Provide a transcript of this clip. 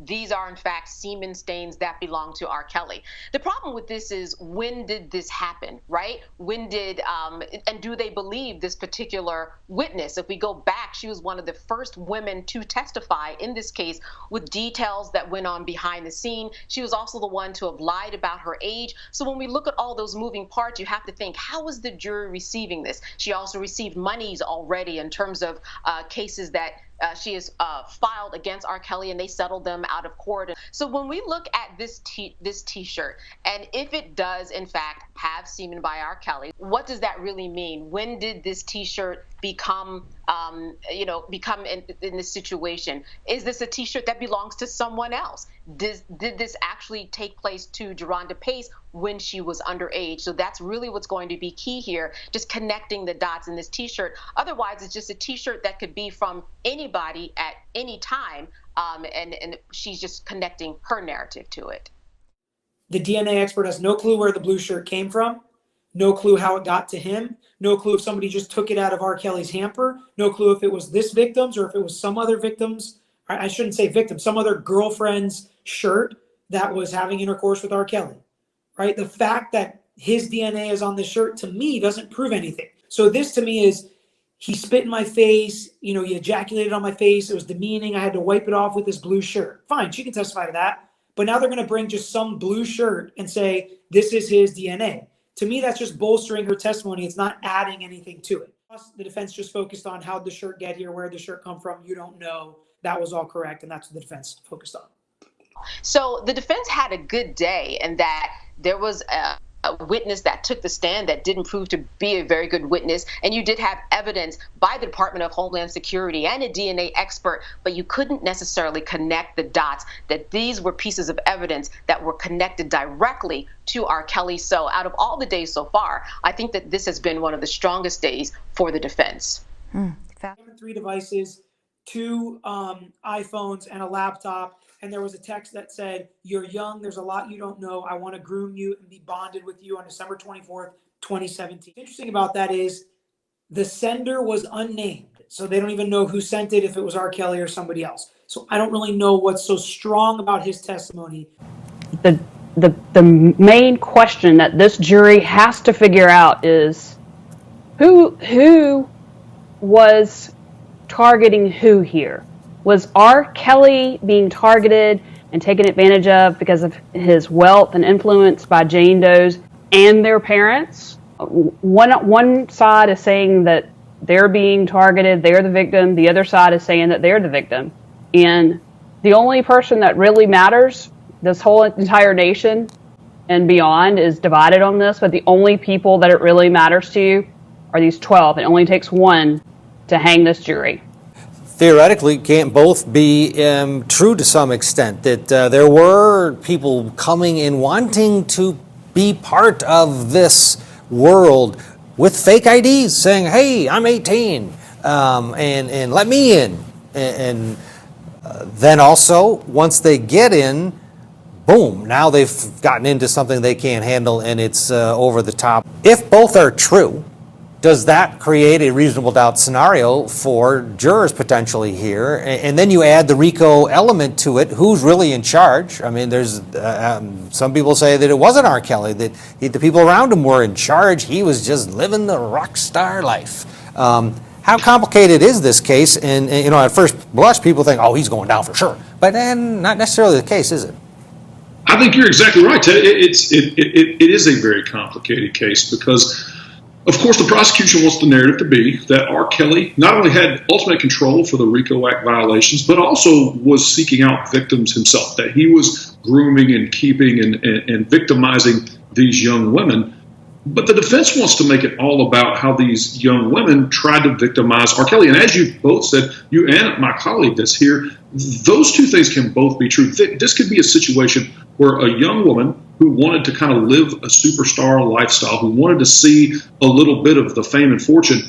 these are in fact semen stains that belong to R. Kelly. The problem with this is, when did this happen, right? When did, and do they believe this particular witness? If we go back, she was one of the first women to testify in this case with details that went on behind the scene. She was also the one to have lied about her age. So when we look at all those moving parts, you have to think, how was the jury receiving this? She also received monies already in terms of cases that she has filed against R. Kelly, and they settled them out of court. So when we look at this T-shirt, and if it does in fact have semen by R. Kelly, what does that really mean? When did this T-shirt become in this situation? Is this a T-shirt that belongs to someone else? Did this actually take place to Jerhonda Pace when she was underage? So that's really what's going to be key here, just connecting the dots in this T-shirt. Otherwise, it's just a T-shirt that could be from anybody at any time, and she's just connecting her narrative to it. The DNA expert has no clue where the blue shirt came from, no clue how it got to him, no clue if somebody just took it out of R. Kelly's hamper, no clue if it was this victim's or if it was some other victim's, I shouldn't say victim, some other girlfriend's shirt that was having intercourse with R. Kelly, right? The fact that his DNA is on the shirt, to me, doesn't prove anything. So this to me is, he spit in my face, he ejaculated on my face, it was demeaning, I had to wipe it off with this blue shirt. Fine, she can testify to that. But now they're going to bring just some blue shirt and say, this is his DNA. To me, that's just bolstering her testimony. It's not adding anything to it. Plus, the defense just focused on how the shirt get here, where the shirt come from. You don't know. That was all correct, and that's what the defense focused on. So the defense had a good day in that there was a witness that took the stand that didn't prove to be a very good witness, and you did have evidence by the Department of Homeland Security and a DNA expert, but you couldn't necessarily connect the dots that these were pieces of evidence that were connected directly to R. Kelly. So out of all the days so far, I think that this has been one of the strongest days for the defense. 3 devices, 2 iPhones, and a laptop. And there was a text that said, "You're young, there's a lot you don't know. I want to groom you and be bonded with you on December 24th, 2017. Interesting about that is the sender was unnamed. So they don't even know who sent it, if it was R. Kelly or somebody else. So I don't really know what's so strong about his testimony. The main question that this jury has to figure out is who was targeting who here? Was R. Kelly being targeted and taken advantage of because of his wealth and influence by Jane Does and their parents? One side is saying that they're being targeted, they're the victim. The other side is saying that they're the victim. And the only person that really matters, this whole entire nation and beyond is divided on this, but the only people that it really matters to are these 12. It only takes one to hang this jury. Theoretically, can't both be true to some extent, that there were people coming and wanting to be part of this world with fake IDs saying, hey, I'm 18, and let me in. And then also, once they get in, boom, now they've gotten into something they can't handle and it's over the top. If both are true, does that create a reasonable doubt scenario for jurors potentially here? And then you add the RICO element to it. Who's really in charge? I mean, there's some people say that it wasn't R. Kelly, that the people around him were in charge. He was just living the rock star life. How complicated is this case? And at first blush, people think, oh, he's going down for sure. But then not necessarily the case, is it? I think you're exactly right, Ted. It is a very complicated case because, of course, the prosecution wants the narrative to be that R. Kelly not only had ultimate control for the RICO Act violations, but also was seeking out victims himself, that he was grooming and keeping and victimizing these young women. But the defense wants to make it all about how these young women tried to victimize R. Kelly. And as you both said, you and my colleague that's here, those two things can both be true. This could be a situation where a young woman who wanted to kind of live a superstar lifestyle, who wanted to see a little bit of the fame and fortune,